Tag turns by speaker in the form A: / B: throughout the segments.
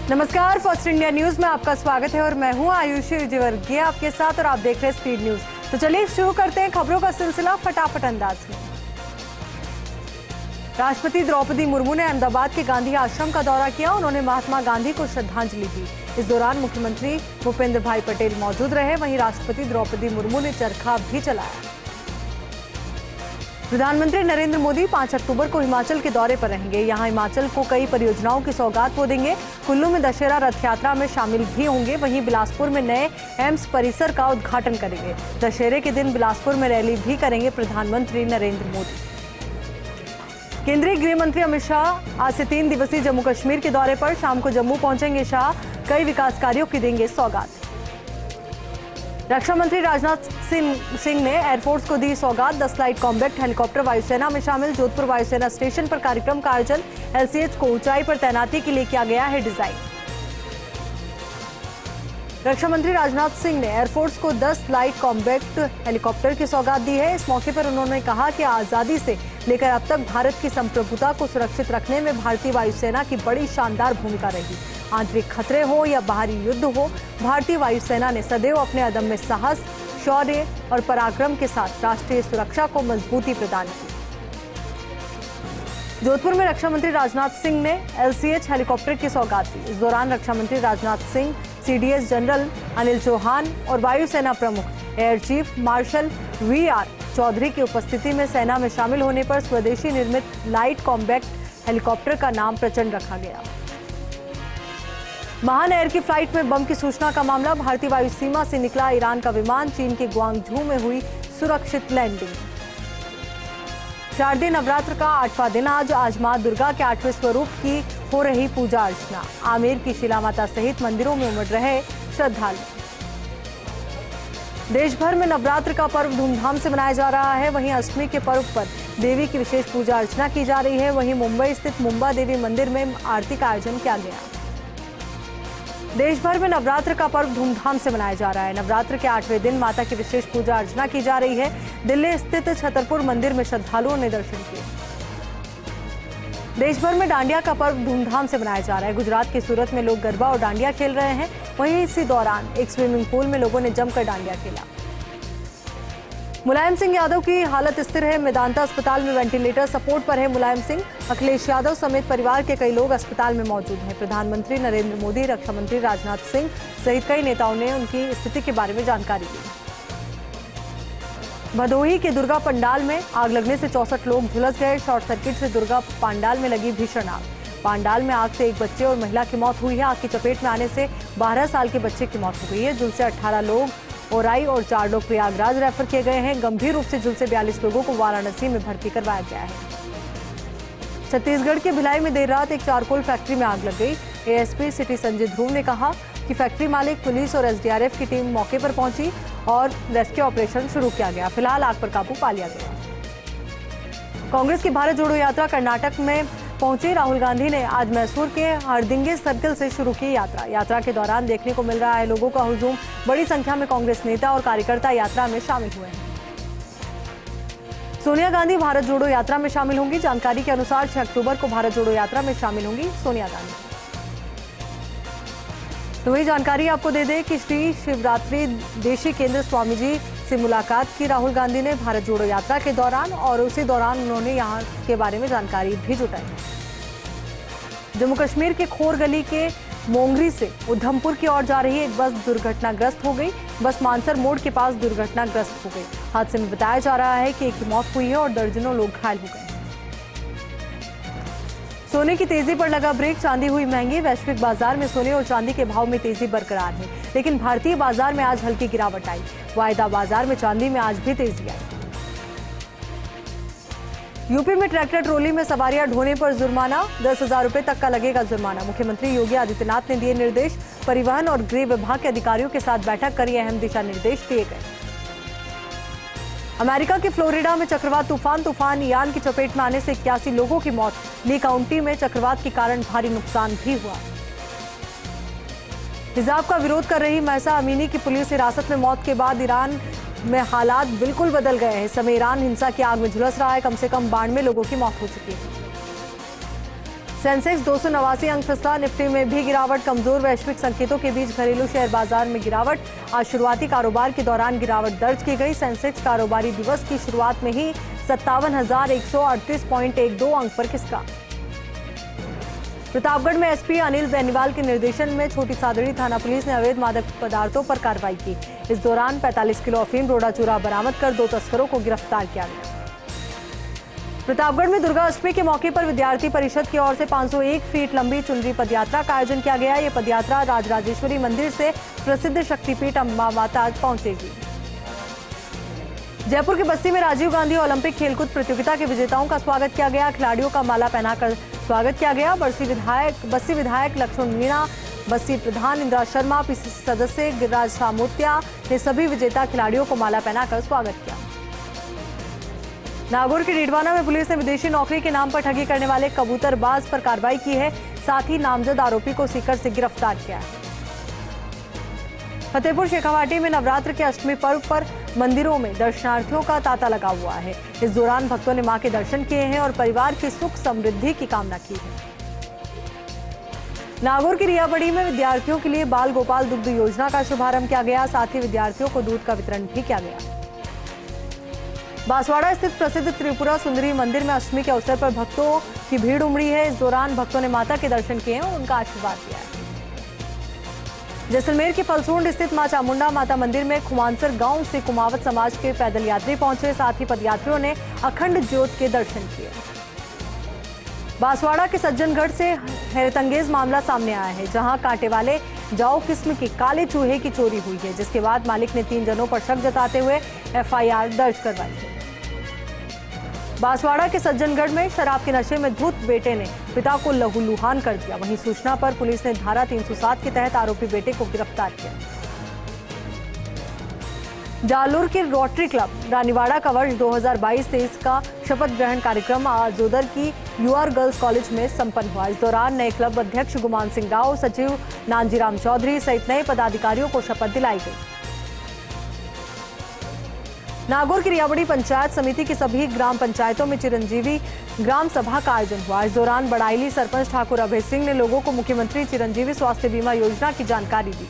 A: नमस्कार, first India news में आपका स्वागत है और मैं हूं आयुषी विजयवर्गीय आपके साथ और आप देख रहे हैं स्पीड न्यूज। तो चलिए शुरू करते हैं खबरों का सिलसिला फटाफट अंदाज में। राष्ट्रपति द्रौपदी मुर्मू ने अहमदाबाद के गांधी आश्रम का दौरा किया। उन्होंने महात्मा गांधी को श्रद्धांजलि दी। इस दौरान मुख्यमंत्री भूपेंद्र भाई पटेल मौजूद रहे। वहीं राष्ट्रपति द्रौपदी मुर्मू ने चरखा भी चलाया। प्रधानमंत्री नरेंद्र मोदी 5 अक्टूबर को हिमाचल के दौरे पर रहेंगे। यहां हिमाचल को कई परियोजनाओं की सौगात वो देंगे। कुल्लू में दशहरा रथ यात्रा में शामिल भी होंगे। वहीं बिलासपुर में नए एम्स परिसर का उद्घाटन करेंगे। दशहरे के दिन बिलासपुर में रैली भी करेंगे प्रधानमंत्री नरेंद्र मोदी। केंद्रीय गृह मंत्री अमित शाह आज से 3 दिवसीय जम्मू कश्मीर के दौरे पर। शाम को जम्मू पहुंचेंगे शाह। कई विकास कार्यों की देंगे सौगात। रक्षा मंत्री राजनाथ सिंह ने एयरफोर्स को दी सौगात। 10 लाइट कॉम्बैक्ट हेलीकॉप्टर वायुसेना में शामिल। जोधपुर वायुसेना स्टेशन पर कार्यक्रम का आयोजन। LCH को ऊंचाई पर तैनाती के लिए किया गया है डिजाइन। रक्षा मंत्री राजनाथ सिंह ने एयरफोर्स को 10 लाइट कॉम्बैक्ट हेलीकॉप्टर की सौगात दी है। इस मौके पर उन्होंने कहा कि आजादी से लेकर अब तक भारत की संप्रभुता को सुरक्षित रखने में भारतीय वायुसेना की बड़ी शानदार भूमिका रही। आंतरिक खतरे हो या बाहरी युद्ध हो, भारतीय वायुसेना ने सदैव अपने अदम्य साहस, शौर्य और पराक्रम के साथ राष्ट्रीय सुरक्षा को मजबूती प्रदान की। जोधपुर में रक्षा मंत्री राजनाथ सिंह ने LCH हेलीकॉप्टर की सौगात दी। इस दौरान रक्षा मंत्री राजनाथ सिंह, CDS जनरल अनिल चौहान और वायुसेना प्रमुख air chief marshal VR Chaudhari की उपस्थिति में सेना में शामिल होने पर स्वदेशी निर्मित लाइट कॉम्बैक्ट हेलीकॉप्टर का नाम प्रचंड रखा गया। महान एयर की फ्लाइट में बम की सूचना का मामला। भारतीय वायु सीमा से निकला ईरान का विमान। चीन के ग्वांगझू में हुई सुरक्षित लैंडिंग। शारदीय नवरात्र का 8वां दिन आज मां दुर्गा के 8वें स्वरूप की हो रही पूजा अर्चना। आमेर की शिला माता सहित मंदिरों में उमड़ रहे श्रद्धालु। देश भर में नवरात्र का पर्व धूमधाम से मनाया जा रहा है। वहीं अष्टमी के पर्व पर देवी की विशेष पूजा अर्चना की जा रही है। वहीं मुंबई स्थित मुंबा देवी मंदिर में आरती का आयोजन किया गया। देश भर में नवरात्र का पर्व धूमधाम से मनाया जा रहा है। नवरात्र के 8वें दिन माता की विशेष पूजा अर्चना की जा रही है। दिल्ली स्थित छतरपुर मंदिर में श्रद्धालुओं ने दर्शन किए। देश भर में डांडिया का पर्व धूमधाम से मनाया जा रहा है। गुजरात के सूरत में लोग गरबा और डांडिया खेल रहे हैं। वहीं इसी दौरान एक स्विमिंग पूल में लोगों ने जमकर डांडिया खेला। मुलायम सिंह यादव की हालत स्थिर है। मेदांता अस्पताल में वेंटिलेटर सपोर्ट पर है मुलायम सिंह। अखिलेश यादव समेत परिवार के कई लोग अस्पताल में मौजूद हैं। प्रधानमंत्री नरेंद्र मोदी, रक्षा मंत्री राजनाथ सिंह सहित कई नेताओं ने उनकी स्थिति के बारे में जानकारी दी। भदोही के दुर्गा पंडाल में आग लगने से 64 लोग झुलस गए। शॉर्ट सर्किट से दुर्गा पंडाल में लगी भीषण आग। पंडाल में आग से एक बच्चे और महिला की मौत हुई है। आग की चपेट में आने से 12 साल के बच्चे की मौत हो गई है। झुलसे 18 लोग ओराई और 4 लोग प्रयागराज रेफर किए गए हैं। गंभीर रूप से झुलसे 42 लोगों को वाराणसी में भर्ती करवाया गया है। छत्तीसगढ़ के भिलाई में देर रात एक चारकोल फैक्ट्री में आग लग गई। ASP सिटी संजय ध्रुव ने कहा कि फैक्ट्री मालिक, पुलिस और SDRF की टीम मौके पर पहुंची और रेस्क्यू ऑपरेशन शुरू किया गया। फिलहाल आग पर काबू पा लिया गया। कांग्रेस की भारत जोड़ो यात्रा कर्नाटक में पहुंचे। राहुल गांधी ने आज मैसूर के हरदिंगे सर्कल से शुरू की यात्रा के दौरान देखने को मिल रहा है लोगों का हुजूम। बड़ी संख्या में कांग्रेस नेता और कार्यकर्ता यात्रा में शामिल हुए हैं। सोनिया गांधी भारत जोड़ो यात्रा में शामिल होंगी। जानकारी के अनुसार 6 अक्टूबर को भारत जोड़ो यात्रा में शामिल होंगी सोनिया गांधी। तो वही जानकारी आपको दे दें कि श्री शिवरात्रि देशी केंद्र स्वामी जी से मुलाकात की राहुल गांधी ने भारत जोड़ो यात्रा के दौरान, और उसी दौरान उन्होंने यहां के बारे में जानकारी भी जुटाई। जम्मू कश्मीर के खोर गली के मोंगरी से उधमपुर की ओर जा रही एक बस दुर्घटनाग्रस्त हो गई। बस मानसर मोड़ के पास दुर्घटनाग्रस्त हो गई। हादसे में बताया जा रहा है कि एक की मौत हुई है और दर्जनों लोग घायल हो गए। सोने की तेजी पर लगा ब्रेक। चांदी हुई महंगी। वैश्विक बाजार में सोने और चांदी के भाव में तेजी बरकरार है, लेकिन भारतीय बाजार में आज हल्की गिरावट आई। वायदा बाजार में चांदी में आज भी तेजी आई। यूपी में ट्रैक्टर ट्रॉली में सवारियां ढोने पर जुर्माना। 10,000 रुपए तक का लगेगा जुर्माना। मुख्यमंत्री योगी आदित्यनाथ ने दिए निर्देश। परिवहन और गृह विभाग के अधिकारियों के साथ बैठक कर अहम दिशा निर्देश दिए गए। अमेरिका के फ्लोरिडा में चक्रवात तूफान यान की चपेट में आने से 81 लोगों की मौत। ली काउंटी में चक्रवात के कारण भारी नुकसान भी हुआ। हिजाब का विरोध कर रही महसा अमीनी की पुलिस हिरासत में मौत के बाद ईरान में हालात बिल्कुल बदल गए हैं। इस समय ईरान हिंसा की आग में झुलस रहा है। कम से कम 92 लोगों की मौत हो चुकी है। सेंसेक्स 289 अंक फिसला, निफ्टी में भी गिरावट। कमजोर वैश्विक संकेतों के बीच घरेलू शेयर बाजार में गिरावट। आज शुरुआती कारोबार के दौरान गिरावट दर्ज की गई। सेंसेक्स कारोबारी दिवस की शुरुआत में ही 57,138.12 अंक पर खिसका। प्रतापगढ़ में एसपी अनिल बेनीवाल के निर्देशन में छोटी सादड़ी थाना पुलिस ने अवैध मादक पदार्थों पर कार्रवाई की। इस दौरान 45 किलो अफीम रोड़ा चूरा बरामद कर 2 तस्करों को गिरफ्तार किया गया। प्रतापगढ़ में दुर्गा अष्टमी के मौके पर विद्यार्थी परिषद की ओर से 501 फीट लंबी चुनरी पदयात्रा का आयोजन किया गया। ये पदयात्रा राजराजेश्वरी मंदिर से प्रसिद्ध शक्तिपीठ अंबा माता पहुंचेगी। जयपुर के बस्सी में राजीव गांधी ओलंपिक खेलकूद प्रतियोगिता के विजेताओं का स्वागत किया गया। खिलाड़ियों का माला पहनाकर स्वागत किया गया। बस्सी विधायक लक्ष्मण मीणा, बस्सी प्रधान इंदिरा शर्मा, पीसीसी सदस्य गिरिराज सामोतिया ने सभी विजेता खिलाड़ियों को माला पहनाकर स्वागत किया। नागौर के डीडवाना में पुलिस ने विदेशी नौकरी के नाम पर ठगी करने वाले कबूतरबाज पर कार्रवाई की है। साथ ही नामजद आरोपी को सीकर से गिरफ्तार किया है। फतेहपुर शेखावाटी में नवरात्र के अष्टमी पर्व पर मंदिरों में दर्शनार्थियों का तांता लगा हुआ है। इस दौरान भक्तों ने मां के दर्शन किए हैं और परिवार की सुख समृद्धि की कामना की है। नागौर की रियाबड़ी में विद्यार्थियों के लिए बाल गोपाल दुग्ध योजना का शुभारंभ किया गया। साथ ही विद्यार्थियों को दूध का वितरण भी किया गया। बांसवाड़ा स्थित प्रसिद्ध त्रिपुरा सुंदरी मंदिर में अष्टमी के अवसर पर भक्तों की भीड़ उमड़ी है। इस दौरान भक्तों ने माता के दर्शन किए और उनका आशीर्वाद लिया है। जैसलमेर के फलसूंड स्थित मां चामुंडा माता मंदिर में खुमानसर गांव से कुमावत समाज के पैदल यात्री पहुंचे। साथ ही पदयात्रियों ने अखंड ज्योत के दर्शन किए। बांसवाड़ा के सज्जनगढ़ से हैरतअंगेज मामला सामने आया है, जहां कांटे वाले जाओ किस्म के काले चूहे की चोरी हुई है, जिसके बाद मालिक ने 3 जनों पर शक जताते हुए एफआईआर दर्ज करवाई है। बांसवाड़ा के सज्जनगढ़ में शराब के नशे में धुत बेटे ने पिता को लहूलुहान कर दिया। वहीं सूचना पर पुलिस ने धारा 307 के तहत आरोपी बेटे को गिरफ्तार किया। जालोर के रोटरी क्लब रानीवाड़ा का वर्ष 2022-23 का शपथ ग्रहण कार्यक्रम आजोदर की यूआर गर्ल्स कॉलेज में संपन्न हुआ। इस दौरान नए क्लब अध्यक्ष गुमान सिंह राव, सचिव नानजीराम चौधरी सहित नए पदाधिकारियों को शपथ दिलाई गई। नागौर की रियाबड़ी पंचायत समिति की सभी ग्राम पंचायतों में चिरंजीवी ग्राम सभा का आयोजन हुआ। इस दौरान बड़ाइली सरपंच ठाकुर अभय सिंह ने लोगों को मुख्यमंत्री चिरंजीवी स्वास्थ्य बीमा योजना की जानकारी दी।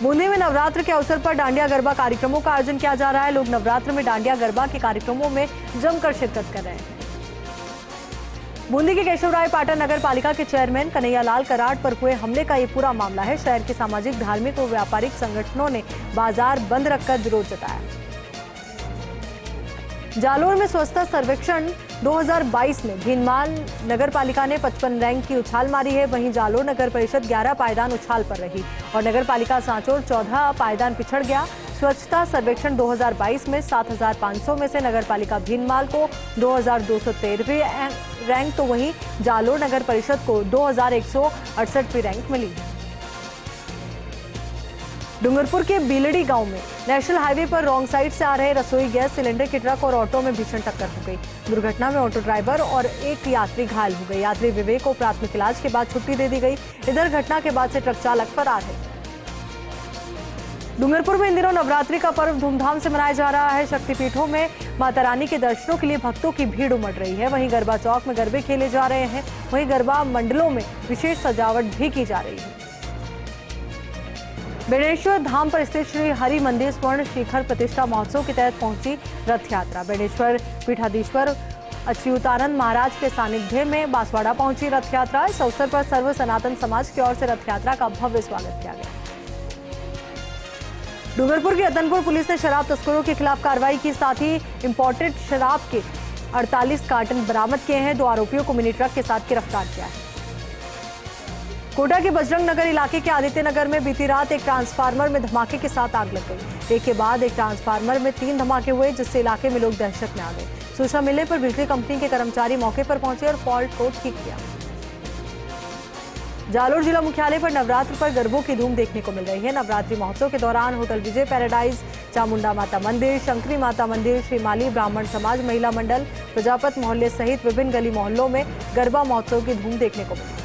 A: बूंदी में नवरात्र के अवसर पर डांडिया गरबा कार्यक्रमों का आयोजन किया जा रहा है। लोग नवरात्र में डांडिया गरबा के कार्यक्रमों में जमकर शिरकत कर रहे हैं। बूंदी के केशवराय पाटन नगर पालिका के चेयरमैन कन्हैयालाल कराड़ पर हुए हमले का ये पूरा मामला है। शहर के सामाजिक, धार्मिक और व्यापारिक संगठनों ने बाजार बंद रखकर विरोध जताया। जालोर में स्वच्छता सर्वेक्षण 2022 में भीनमाल नगर पालिका ने 55 रैंक की उछाल मारी है। वहीं जालोर नगर परिषद 11 पायदान उछाल पर रही और नगर पालिका सांचौर 14 पायदान पिछड़ गया। स्वच्छता सर्वेक्षण 2022 में 7,500 में से नगर पालिका भीनमाल को 2,213वीं रैंक, तो वहीं जालोर नगर परिषद को 2,168वीं रैंक मिली है। डूंगरपुर के बीलड़ी गांव में नेशनल हाईवे पर रॉन्ग साइड से आ रहे रसोई गैस सिलेंडर की ट्रक और ऑटो में भीषण टक्कर हो गई। दुर्घटना में ऑटो ड्राइवर और एक यात्री घायल हो गए। यात्री विवेक को प्राथमिक इलाज के बाद छुट्टी दे दी गई। इधर घटना के बाद से ट्रक चालक फरार है। डूंगरपुर में इन दिनों नवरात्रि का पर्व धूमधाम से मनाया जा रहा है। शक्तिपीठों में माता रानी के दर्शनों के लिए भक्तों की भीड़ उमड़ रही है। वहीं गरबा चौक में गरबे खेले जा रहे हैं। वहीं गरबा मंडलों में विशेष सजावट भी की जा रही है। बेणेश्वर धाम पर स्थित श्री हरि मंदिर स्वर्ण शिखर प्रतिष्ठा महोत्सव के तहत पहुंची रथ यात्रा। बेणेश्वर पीठाधीश्वर अच्युतानंद महाराज के सानिध्य में बांसवाड़ा पहुंची रथ यात्रा। इस अवसर पर सर्व सनातन समाज की ओर से रथ यात्रा का भव्य स्वागत किया गया। डूंगरपुर की रतनपुर पुलिस ने शराब तस्करों के खिलाफ कार्रवाई की। साथ ही इंपोर्टेड शराब के 48 कार्टन बरामद किए हैं। 2 आरोपियों को मिनी ट्रक के साथ गिरफ्तार किया है। कोटा के बजरंग नगर इलाके के आदित्य नगर में बीती रात एक ट्रांसफार्मर में धमाके के साथ आग लग गई। एक के बाद एक ट्रांसफार्मर में 3 धमाके हुए, जिससे इलाके में लोग दहशत में आ गए। सूचना मिलने पर बिजली कंपनी के कर्मचारी मौके पर पहुंचे और फॉल्ट को ठीक किया। जालोर जिला मुख्यालय पर नवरात्र पर गरबों की धूम देखने को मिल रही है। नवरात्रि महोत्सव के दौरान होटल विजय पैराडाइज, चामुंडा माता मंदिर, शंकरी माता मंदिर, श्री माली ब्राह्मण समाज महिला मंडल, प्रजापत मोहल्ले सहित विभिन्न गली मोहल्लों में गरबा महोत्सव की धूम देखने को मिली।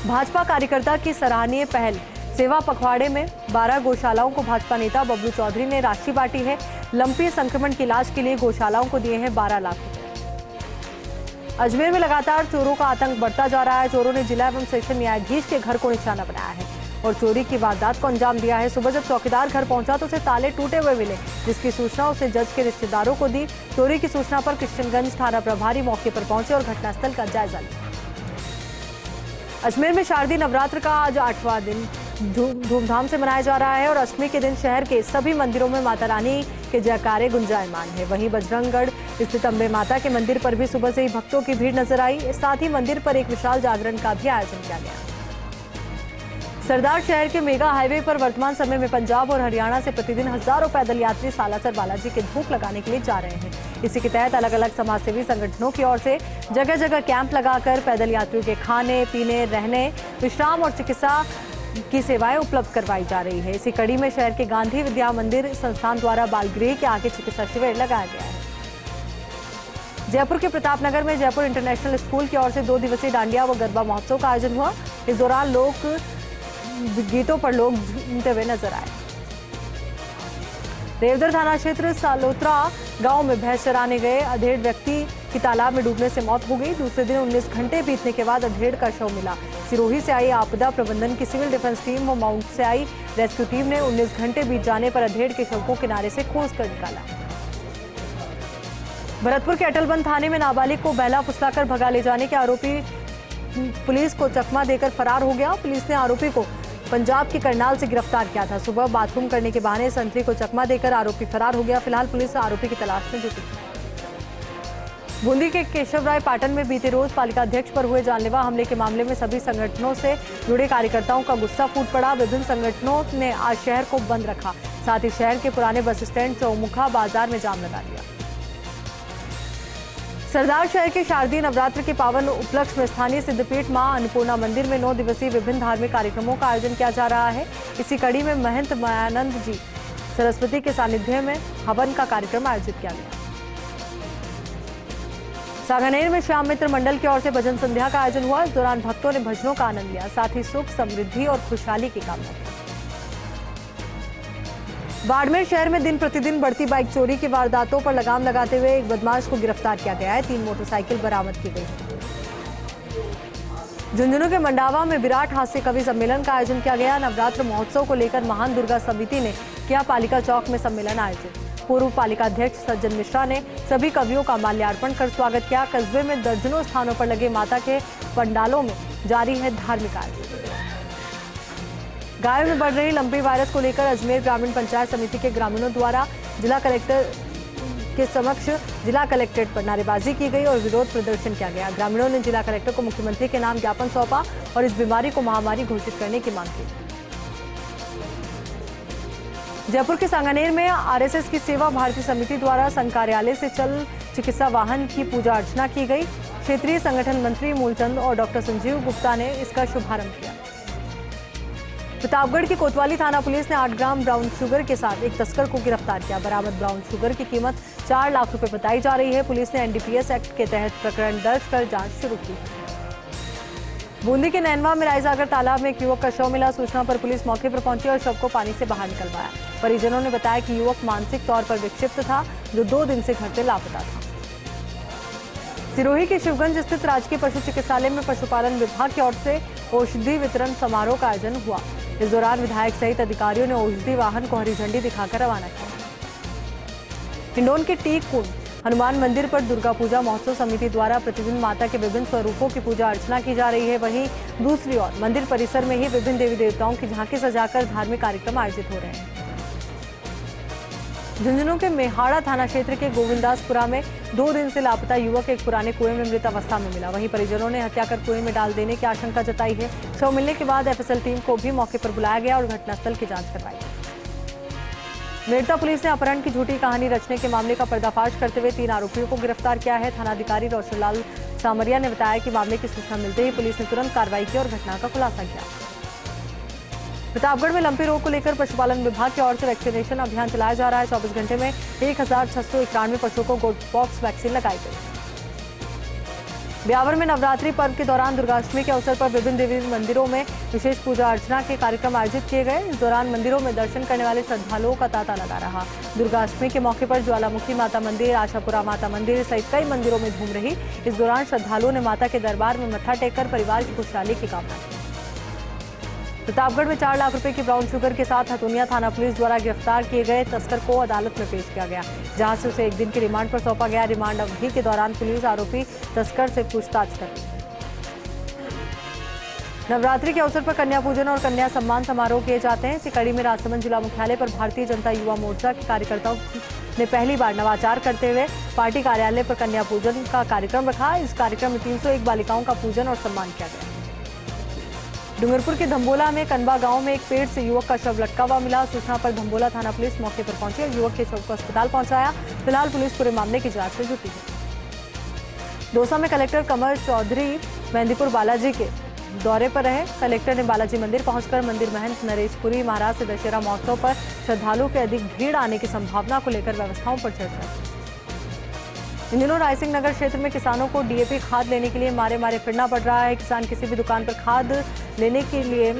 A: भाजपा कार्यकर्ता की सराहनीय पहल, सेवा पखवाड़े में 12 गौशालाओं को भाजपा नेता बबलू चौधरी ने राशि बांटी है। लंपी संक्रमण के इलाज के लिए गौशालाओं को दिए हैं 12 लाख रुपए। अजमेर में लगातार चोरों का आतंक बढ़ता जा रहा है। चोरों ने जिला एवं सेशन न्यायाधीश के घर को निशाना बनाया है और चोरी की वारदात को अंजाम दिया है। सुबह जब चौकीदार घर पहुंचा तो उसे ताले टूटे हुए मिले, जिसकी सूचना उसे जज के रिश्तेदारों को दी। चोरी की सूचना पर किशनगंज थाना प्रभारी मौके पर पहुंचे और घटनास्थल का जायजा लिया। अजमेर में शारदीय नवरात्र का आज 8वां दिन धूमधाम से मनाया जा रहा है और अष्टमी के दिन शहर के सभी मंदिरों में माता रानी के जयकारे गुंजायमान है। वहीं बजरंगगढ़ स्थित अम्बे माता के मंदिर पर भी सुबह से ही भक्तों की भीड़ नजर आई। साथ ही मंदिर पर एक विशाल जागरण का भी आयोजन किया गया। सरदार शहर के मेगा हाईवे पर वर्तमान समय में पंजाब और हरियाणा से प्रतिदिन हजारों पैदल यात्री सालासर बालाजी के धूप लगाने के लिए जा रहे हैं। इसी के तहत अलग अलग समाजसेवी संगठनों की ओर से जगह जगह कैंप लगाकर पैदल यात्रियों के खाने पीने, रहने, विश्राम और चिकित्सा की सेवाएं उपलब्ध करवाई जा रही है। इसी कड़ी में शहर के गांधी विद्या मंदिर संस्थान द्वारा बालगृह के आगे चिकित्सा शिविर लगाया गया है। जयपुर के प्रतापनगर में जयपुर इंटरनेशनल स्कूल की ओर से 2 दिवसीय डांडिया व गरबा महोत्सव का आयोजन हुआ। इस दौरान लोक गीतों पर लोग झूमते हुए नजर आए। देवधर थाना क्षेत्र सालोत्रा गांव में भैंस चराने गए अधेड़ व्यक्ति की तालाब में डूबने से मौत हो गई। दूसरे दिन 19 घंटे बीतने के बाद अधेड़ का शव मिला। सिरोही से आई आपदा प्रबंधन की सिविल डिफेंस टीम व माउंट से आई रेस्क्यू टीम ने 19 घंटे बीत जाने पर अधेड़ के शव को किनारे से खोज कर निकाला। भरतपुर के अटलबंद थाने में नाबालिग को बहला फुसलाकर भगा ले जाने के आरोपी पुलिस को चकमा देकर फरार हो गया। पुलिस ने आरोपी को पंजाब के करनाल से गिरफ्तार किया था। सुबह बाथरूम करने के बहाने संतरी को चकमा देकर आरोपी फरार हो गया। फिलहाल पुलिस आरोपी की तलाश में जुटी। बूंदी के केशवराय पाटन में बीते रोज पालिका अध्यक्ष पर हुए जानलेवा हमले के मामले में सभी संगठनों से जुड़े कार्यकर्ताओं का गुस्सा फूट पड़ा। विभिन्न संगठनों ने आज शहर को बंद रखा। साथ ही शहर के पुराने बस स्टैंड चौमुखा बाजार में जाम लगा दिया। सरदार शहर के शारदीय नवरात्र के पावन उपलक्ष्य में स्थानीय सिद्धपीठ मां अन्नपूर्णा मंदिर में 9 दिवसीय विभिन्न धार्मिक कार्यक्रमों का आयोजन किया जा रहा है। इसी कड़ी में महंत मायानंद जी सरस्वती के सानिध्य में हवन का कार्यक्रम आयोजित किया गया। सांगानेर में श्याम मित्र मंडल की ओर से भजन संध्या का आयोजन हुआ। इस दौरान भक्तों ने भजनों का आनंद लिया, साथ ही सुख समृद्धि और खुशहाली की कामना की। बाड़मेर शहर में दिन प्रतिदिन बढ़ती बाइक चोरी की वारदातों पर लगाम लगाते हुए एक बदमाश को गिरफ्तार किया गया है। 3 मोटरसाइकिल बरामद की गई है। झुंझुनू के मंडावा में विराट हास्य कवि सम्मेलन का आयोजन किया गया। नवरात्र महोत्सव को लेकर महान दुर्गा समिति ने किया पालिका चौक में सम्मेलन आयोजित। पूर्व पालिका अध्यक्ष सज्जन मिश्रा ने सभी कवियों का माल्यार्पण कर स्वागत किया। कस्बे में दर्जनों स्थानों पर लगे माता के पंडालों में जारी है धार्मिक आयोजन। गायों में बढ़ रही लंपी वायरस को लेकर अजमेर ग्रामीण पंचायत समिति के ग्रामीणों द्वारा जिला कलेक्टर के समक्ष जिला कलेक्ट्रेट पर नारेबाजी की गई और विरोध प्रदर्शन किया गया। ग्रामीणों ने जिला कलेक्टर को मुख्यमंत्री के नाम ज्ञापन सौंपा और इस बीमारी को महामारी घोषित करने की मांग की। जयपुर के सांगानेर में आरएसएस की सेवा भारती समिति द्वारा संघ कार्यालय से चल चिकित्सा वाहन की पूजा अर्चना की गई। क्षेत्रीय संगठन मंत्री मूलचंद और डॉक्टर संजीव गुप्ता ने इसका शुभारंभ किया। प्रतापगढ़ की कोतवाली थाना पुलिस ने 8 ग्राम ब्राउन शुगर के साथ एक तस्कर को गिरफ्तार किया। बरामद ब्राउन शुगर की कीमत 4 लाख रुपए बताई जा रही है। पुलिस ने एनडीपीएस एक्ट के तहत प्रकरण दर्ज कर जांच शुरू की। बूंदी के नैनवा में रायसागर तालाब में एक युवक का शव मिला। सूचना पर पुलिस मौके पर पहुंची और शव को पानी से बाहर निकलवाया। परिजनों ने बताया कि युवक मानसिक तौर पर विक्षिप्त था, जो 2 दिन से घर से लापता था। सिरोही के शिवगंज स्थित राजकीय पशु चिकित्सालय में पशुपालन विभाग की ओर से औषधि वितरण समारोह का आयोजन हुआ। इस दौरान विधायक सहित अधिकारियों ने औषधि वाहन को हरी झंडी दिखाकर रवाना किया। हिंडौन के टी कुंड हनुमान मंदिर पर दुर्गा पूजा महोत्सव समिति द्वारा प्रतिदिन माता के विभिन्न स्वरूपों की पूजा अर्चना की जा रही है। वहीं दूसरी ओर मंदिर परिसर में ही विभिन्न देवी देवताओं की झांकी सजाकर धार्मिक कार्यक्रम आयोजित हो रहे हैं। झुंझुनू के मेहाड़ा थाना क्षेत्र के गोविंदासपुरा में 2 दिन से लापता युवक एक पुराने कुएं में मृत अवस्था में मिला। वहीं परिजनों ने हत्या कर कुएं में डाल देने की आशंका जताई है। शव मिलने के बाद एफएसएल टीम को भी मौके पर बुलाया गया और घटनास्थल की जांच करवाई। मेड़ता पुलिस ने अपहरण की झूठी कहानी रचने के मामले का पर्दाफाश करते हुए 3 आरोपियों को गिरफ्तार किया है। थानाधिकारी रोशनलाल सामरिया ने बताया कि मामले की सूचना मिलते ही पुलिस ने तुरंत कार्रवाई की और घटना का खुलासा किया। प्रतापगढ़ में लंपी रोग को लेकर पशुपालन विभाग की ओर से वैक्सीनेशन अभियान चलाया जा रहा है। 24 घंटे में 1691 पशुओं को गोट पॉक्स वैक्सीन लगाई गई। ब्यावर में नवरात्रि पर्व के दौरान दुर्गाष्टमी के अवसर पर विभिन्न देवी मंदिरों में विशेष पूजा अर्चना के कार्यक्रम आयोजित किए गए। इस दौरान मंदिरों में दर्शन करने वाले श्रद्धालुओं का तांता लगा रहा। दुर्गाष्टमी के मौके पर ज्वालामुखी माता मंदिर, आशापुरा माता मंदिर सहित कई मंदिरों में धूम रही। इस दौरान श्रद्धालुओं ने माता के दरबार में मत्था टेककर परिवार की खुशहाली की कामना की। प्रतापगढ़ में 4 लाख रुपए की ब्राउन शुगर के साथ हथुनिया थाना पुलिस द्वारा गिरफ्तार किए गए तस्कर को अदालत में पेश किया गया, जहां से उसे 1 दिन के रिमांड पर सौंपा गया। रिमांड अवधि के दौरान पुलिस आरोपी तस्कर से पूछताछ कर रही है। नवरात्रि के अवसर पर कन्या पूजन और कन्या सम्मान समारोह किए जाते हैं। सिकड़ी में राजसमंद जिला मुख्यालय पर भारतीय जनता युवा मोर्चा के कार्यकर्ताओं ने पहली बार नवाचार करते हुए पार्टी कार्यालय पर कन्या पूजन का कार्यक्रम रखा। इस कार्यक्रम में 301 बालिकाओं का पूजन और सम्मान किया गया। डूंगरपुर के धम्बोला में कनबा गांव में एक पेड़ से युवक का शव लटका हुआ मिला। सूचना पर धम्बोला थाना पुलिस मौके पर पहुंची और युवक के शव को अस्पताल पहुंचाया। फिलहाल पुलिस पूरे मामले की जांच में जुटी है। दौसा में कलेक्टर कमर चौधरी मेहंदीपुर बालाजी के दौरे पर रहे। कलेक्टर ने बालाजी मंदिर पहुंचकर मंदिर महंत नरेशपुरी महाराज से दशहरा महोत्सव पर श्रद्धालुओं के अधिक भीड़ आने की संभावना को लेकर व्यवस्थाओं पर चर्चा की। इन दिनों रायसिंह नगर क्षेत्र में किसानों को डीएपी खाद लेने के लिए मारे फिरना पड़ रहा है। किसान किसी भी दुकान पर खाद लेने के लिए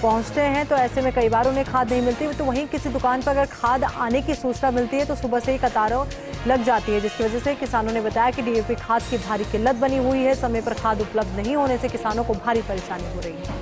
A: पहुंचते हैं तो ऐसे में कई बार उन्हें खाद नहीं मिलती। तो वहीं किसी दुकान पर अगर खाद आने की सूचना मिलती है तो सुबह से ही कतारों लग जाती है, जिसकी वजह से किसानों ने बताया कि डीएपी खाद की भारी किल्लत बनी हुई है। समय पर खाद उपलब्ध नहीं होने से किसानों को भारी परेशानी हो रही है।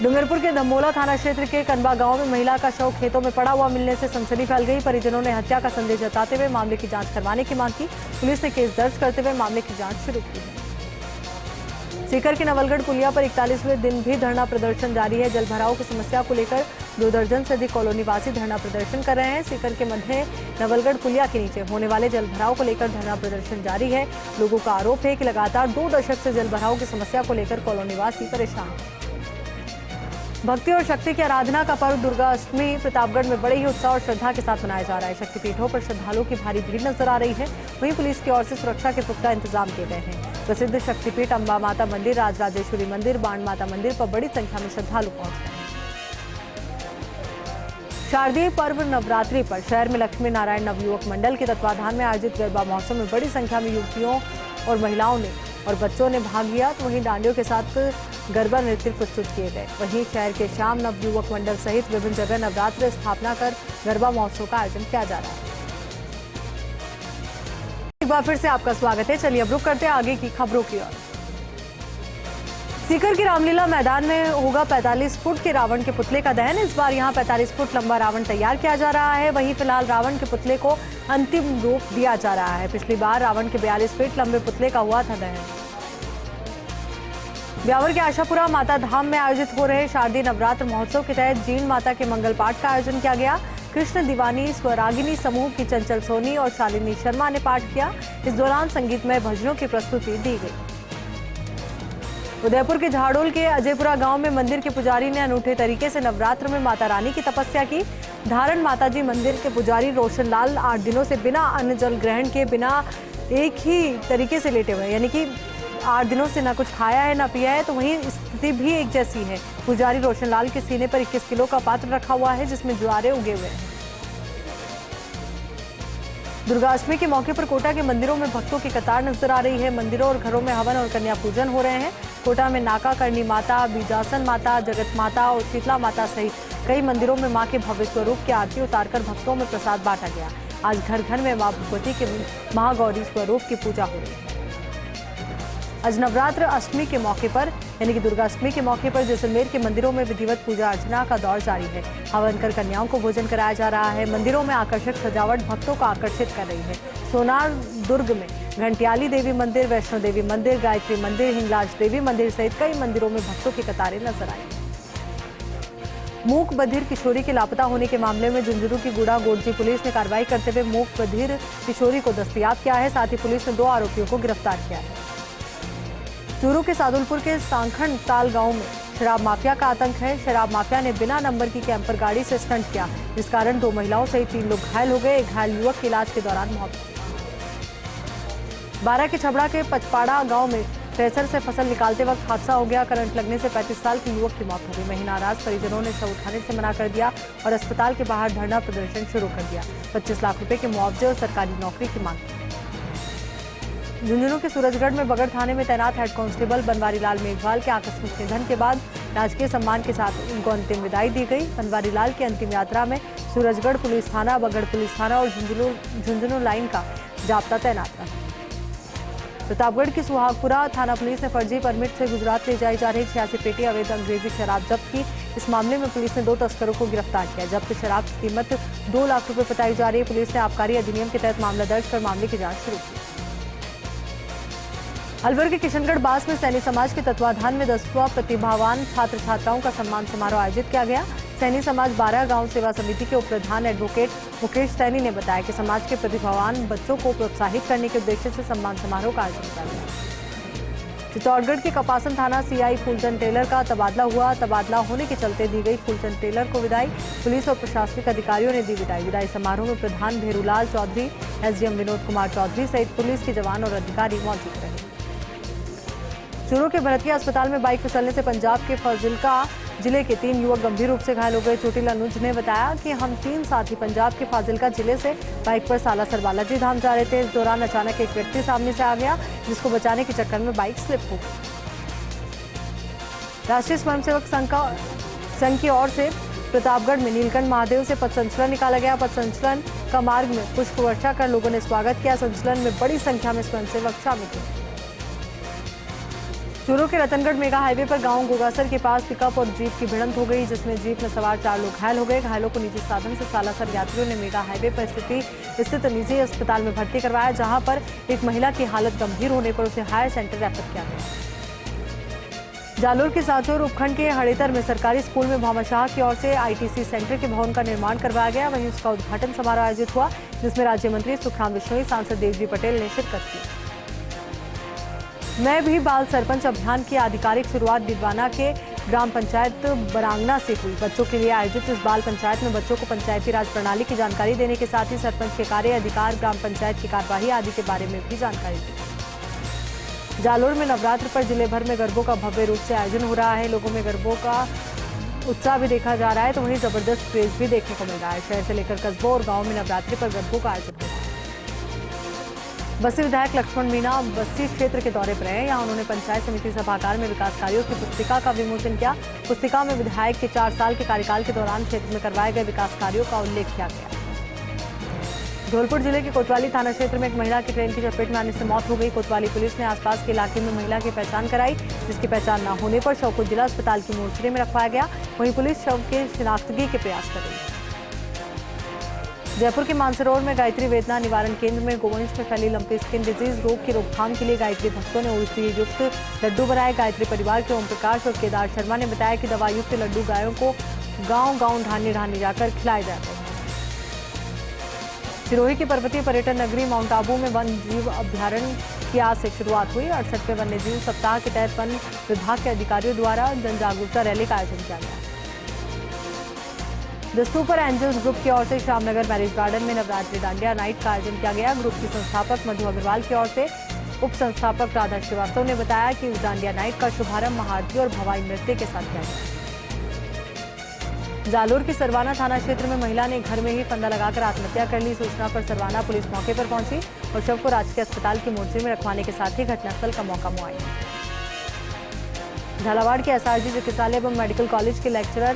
A: डूंगरपुर के धम्बोला थाना क्षेत्र के कनबा गांव में महिला का शव खेतों में पड़ा हुआ मिलने से सनसनी फैल गई। परिजनों ने हत्या का संदेह जताते हुए मामले की जांच करवाने की मांग की। पुलिस ने केस दर्ज करते हुए मामले की जांच शुरू की है। सीकर के नवलगढ़ पुलिया पर 41वें दिन भी धरना प्रदर्शन जारी है। जल भराव की समस्या को लेकर 2 दर्जन से अधिक कॉलोनी वासी धरना प्रदर्शन कर रहे हैं। सीकर के मध्य नवलगढ़ पुलिया के नीचे होने वाले जल भराव को लेकर धरना प्रदर्शन जारी है। लोगों का आरोप है कि लगातार 2 दशक से जल भराव की समस्या को लेकर कॉलोनी वासी परेशान हैं। भक्ति और शक्ति की आराधना का पर्व दुर्गाष्टमी प्रतापगढ़ में बड़े ही उत्साह और श्रद्धा के साथ मनाया जा रहा है। शक्तिपीठों पर श्रद्धालुओं की भारी भीड़ नजर आ रही है। वहीं पुलिस की ओर से सुरक्षा के पुख्ता इंतजाम किए गए हैं। प्रसिद्ध शक्तिपीठ अंबा माता मंदिर, राजराजेश्वरी मंदिर, बाण माता मंदिर पर बड़ी संख्या में श्रद्धालु पहुंच रहे हैं। शारदीय पर्व नवरात्रि पर शहर में लक्ष्मी नारायण नवयुवक मंडल के तत्वाधान में आयोजित गरबा महोत्सव में बड़ी संख्या में युवतियों और महिलाओं ने और बच्चों ने भाग लिया। तो वहीं डांडियों के साथ गरबा नृत्य प्रस्तुत किए गए। वहीं शहर के श्याम नवयुवक मंडल सहित विभिन्न जगह नवरात्र स्थापना कर गरबा महोत्सव का आयोजन किया जा रहा है। एक बार फिर से आपका स्वागत है। चलिए अब रुक करते हैं आगे की खबरों की ओर। सीकर के रामलीला मैदान में होगा 45 फुट के रावण के पुतले का दहन। इस बार यहां 45 फुट लंबा रावण तैयार किया जा रहा है। वहीं फिलहाल रावण के पुतले को अंतिम रूप दिया जा रहा है। पिछली बार रावण के 42 फीट लंबे पुतले का हुआ था दहन। ब्यावर के आशापुरा माता धाम में आयोजित हो रहे शारदीय नवरात्र महोत्सव के तहत जीन माता के मंगल पाठ का आयोजन किया गया। कृष्ण दीवानी स्वरागिनी समूह की चंचल सोनी और शालिनी शर्मा ने पाठ किया। इस दौरान संगीतमय भजनों की प्रस्तुति दी गई। उदयपुर के झाड़ोल के अजयपुरा गांव में मंदिर के पुजारी ने अनूठे तरीके से नवरात्र में माता रानी की तपस्या की। धारण माताजी मंदिर के पुजारी रोशन लाल 8 दिनों से बिना अन्न जल ग्रहण के बिना एक ही तरीके से लेटे हुए, यानी कि 8 दिनों से ना कुछ खाया है ना पिया है। तो वहीं स्थिति भी एक जैसी है। पुजारी रोशन लाल के सीने पर 21 किलो का पात्र रखा हुआ है जिसमें ज्वारे उगे हुए हैं। दुर्गाष्टमी के मौके पर कोटा के मंदिरों में भक्तों की कतार नजर आ रही है। मंदिरों और घरों में हवन और कन्या पूजन हो रहे हैं। कोटा में नाका करनी माता, बीजासन माता, जगत माता और शीतला माता सहित कई मंदिरों में मां के भव्य स्वरूप की आरती उतारकर भक्तों में प्रसाद बांटा गया। आज घर घर में मां भगवती के महागौरी स्वरूप की पूजा हो रही है। आज नवरात्र अष्टमी के मौके पर यानी कि दुर्गाष्टमी के मौके पर जैसलमेर के मंदिरों में विधिवत पूजा अर्चना का दौर जारी है। हवन कर कन्याओं को भोजन कराया जा रहा है। मंदिरों में आकर्षक सजावट भक्तों को आकर्षित कर रही है। सोनार दुर्ग में घंटियाली देवी मंदिर, वैष्णो देवी मंदिर, गायत्री मंदिर, हिंगलाज देवी मंदिर सहित कई मंदिरों में भक्तों की कतारें नजर आई। मूक बधिर किशोरी के लापता होने के मामले में झुंझुनू की गुड़ा गोडजी पुलिस ने कार्रवाई करते हुए मूक बधिर किशोरी को दस्तयाब किया है। साथ ही पुलिस ने 2 आरोपियों को गिरफ्तार किया है। चूरू के सादुलपुर के सांखण ताल गांव में शराब माफिया का आतंक है। शराब माफिया ने बिना नंबर की कैंपर गाड़ी से स्टंट किया, जिस कारण 2 महिलाओं सहित 3 लोग घायल हो गए। एक घायल युवक की इलाज के दौरान मौत हो गई। 12 के छबड़ा के पचपाड़ा गांव में थ्रेसर से फसल निकालते वक्त हादसा हो गया। करंट लगने से 35 साल के युवक की मौत हो गई। वहीं नाराज परिजनों ने शव उठाने से मना कर दिया और अस्पताल के बाहर धरना प्रदर्शन शुरू कर दिया। 25 लाख रुपए के मुआवजे और सरकारी नौकरी की मांग की। झुंझुनू के सूरजगढ़ में बगड़ थाने में तैनात हेड कांस्टेबल बनवारी लाल मेघवाल के आकस्मिक निधन के बाद राजकीय सम्मान के साथ उनको अंतिम विदाई दी गई। बनवारी लाल की अंतिम यात्रा में सूरजगढ़ पुलिस थाना, बगड़ पुलिस थाना और झुंझुनू लाइन का जाब्ता तैनात रहा। प्रतापगढ़ की सुहागपुरा थाना पुलिस ने फर्जी परमिट से गुजरात ले जाई जा रही 86 पेटी अवैध अंग्रेजी शराब जब्त की। इस मामले में पुलिस ने 2 तस्करों को गिरफ्तार किया। जब्त शराब की कीमत 2 लाख रुपए बताई जा रही है। पुलिस ने आबकारी अधिनियम के तहत मामला दर्ज कर मामले की जांच शुरू की। अलवर के किशनगढ़ बास में सैनी समाज के तत्वाधान में 10वां प्रतिभावान छात्र छात्राओं का सम्मान समारोह आयोजित किया गया। सैनी समाज 12 गांव सेवा समिति के उपप्रधान एडवोकेट मुकेश सैनी ने बताया कि समाज के प्रतिभावान बच्चों को प्रोत्साहित करने के उद्देश्य से सम्मान समारोह का आयोजन किया गया। चित्तौड़गढ़ के कपासन थाना सीआई फूलचंद टेलर का तबादला हुआ। तबादला होने के चलते दी गई फूलचंद टेलर को विदाई। पुलिस और प्रशासनिक अधिकारियों ने दी विदाई। विदाई समारोह में प्रधान भेरूलाल चौधरी, एसडीएम विनोद कुमार चौधरी सहित पुलिस के जवान और अधिकारी मौजूद रहे। चूरू के भरतिया अस्पताल में बाइक फिसलने से पंजाब के फाजिलका जिले के 3 युवक गंभीर रूप से घायल हो गए। चोटिल अनुज ने बताया कि हम 3 साथी पंजाब के फाजिलका जिले से बाइक पर सालासर बालाजी धाम जा रहे थे। इस दौरान अचानक एक व्यक्ति सामने से आ गया, जिसको बचाने के चक्कर में बाइक स्लिप हो गई। राष्ट्रीय स्वयंसेवक संघ की ओर से प्रतापगढ़ में नीलकंठ महादेव से पथ संचलन निकाला गया। पथ संचलन का मार्ग में पुष्प वर्षा कर लोगों ने स्वागत किया। संचलन में बड़ी संख्या में स्वयंसेवक शामिल हुए। चूरू के रतनगढ़ मेगा हाईवे पर गांव गोगासर के पास पिकअप और जीप की भिड़ंत हो गई, जिसमें जीप में सवार 4 लोग घायल हो गए। घायलों को निजी साधन से सालासर यात्रियों ने मेगा हाईवे पर स्थित निजी अस्पताल में भर्ती करवाया, जहां पर एक महिला की हालत गंभीर होने पर उसे हायर सेंटर रेफर किया गया। जालोर के सांचौर उपखंड के हड़ेतर में सरकारी स्कूल में मोहम्मद शाह की ओर से आईटीसी सेंटर के भवन का निर्माण करवाया गया। वहीं उसका उद्घाटन समारोह आयोजित हुआ, जिसमें राज्य मंत्री सुखराम बिश्नोई, सांसद देवजी पटेल ने शिरकत की। मैं भी बाल सरपंच अभियान की आधिकारिक शुरुआत डिडवाना के ग्राम पंचायत बरांगना से हुई। बच्चों के लिए आयोजित इस बाल पंचायत में बच्चों को पंचायती राज प्रणाली की जानकारी देने के साथ ही सरपंच के कार्य, अधिकार, ग्राम पंचायत की कार्यवाही आदि के बारे में भी जानकारी दी। जालोर में नवरात्र पर जिले भर में गरबों का भव्य रूप से आयोजन हो रहा है। लोगों में गरबों का उत्साह भी देखा जा रहा है, तो वहीं जबरदस्त क्रेज भी देखने को मिल रहा है। शहर से लेकर कस्बों और गाँव में नवरात्रि पर गरबों का आयोजन हो रहा है। बस्सी विधायक लक्ष्मण मीणा बस्सी क्षेत्र के दौरे पर रहे। यहाँ उन्होंने पंचायत समिति सभागार में विकास कार्यों की पुस्तिका का विमोचन किया। पुस्तिका में विधायक के 4 साल के कार्यकाल के दौरान क्षेत्र में करवाए गए विकास कार्यों का उल्लेख किया गया। धौलपुर जिले के कोतवाली थाना क्षेत्र में एक महिला की ट्रेन की चपेट में आने से मौत हो गई। कोतवाली पुलिस ने आसपास के इलाके में महिला की पहचान कराई, जिसकी पहचान न होने पर शव को जिला अस्पताल की मोर्चरी में रखवाया गया। वहीं पुलिस शव के शिनाख्तगी के प्रयास कर रही है। जयपुर के मानसरोवर में गायत्री वेदना निवारण केंद्र में गोवंश में फैली लंपी स्किन डिजीज रोग की रोकथाम के लिए गायत्री भक्तों ने औषधि युक्त लड्डू बनाए। गायत्री परिवार के ओम प्रकाश और केदार शर्मा ने बताया कि दवा युक्त लड्डू गायों को गांव-गांव ढानी जाकर खिलाए जाते हैं। सिरोही की पर्वतीय पर्यटन नगरी माउंट आबू में वन जीव अभ्यारण्य की आज से शुरुआत हुई। 68वें वन्य जीव सप्ताह के तहत वन विभाग के अधिकारियों द्वारा जन जागरूकता रैली का आयोजन किया गया। द सुपर एंजल्स ग्रुप की ओर से श्यामनगर मैरिज गार्डन में नवरात्रि डांडिया नाइट का आयोजन किया गया। ग्रुप की संस्थापक मधु अग्रवाल की ओर से उप संस्थापक राधा श्रीवास्तव ने बताया कि इस डांडिया नाइट का शुभारंभ महाआरती और भवाई नृत्य के साथ किया गया। जालोर की सरवाना थाना क्षेत्र में महिला ने घर में ही फंदा लगाकर आत्महत्या कर ली। सूचना पर सरवाना पुलिस मौके पर पहुंची और शव को राजकीय अस्पताल की मोर्चरी में रखवाने के साथ ही घटनास्थल का मौका मुआयना। झालावाड़ के एसआरजी चिकित्सालय एवं मेडिकल कॉलेज के लेक्चरर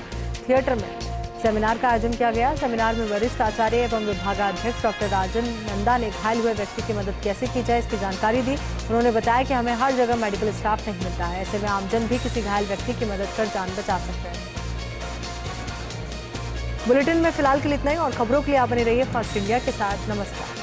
A: थिएटर में सेमिनार का आयोजन किया गया। सेमिनार में वरिष्ठ आचार्य एवं विभागाध्यक्ष डॉक्टर राजन नंदा ने घायल हुए व्यक्ति की मदद कैसे की जाए इसकी जानकारी दी। उन्होंने बताया कि हमें हर जगह मेडिकल स्टाफ नहीं मिलता है, ऐसे में आमजन भी किसी घायल व्यक्ति की मदद कर जान बचा सकते हैं। बुलेटिन में फिलहाल के लिए इतना ही और खबरों के लिए आप बने रहिए फास्ट इंडिया के साथ। नमस्कार।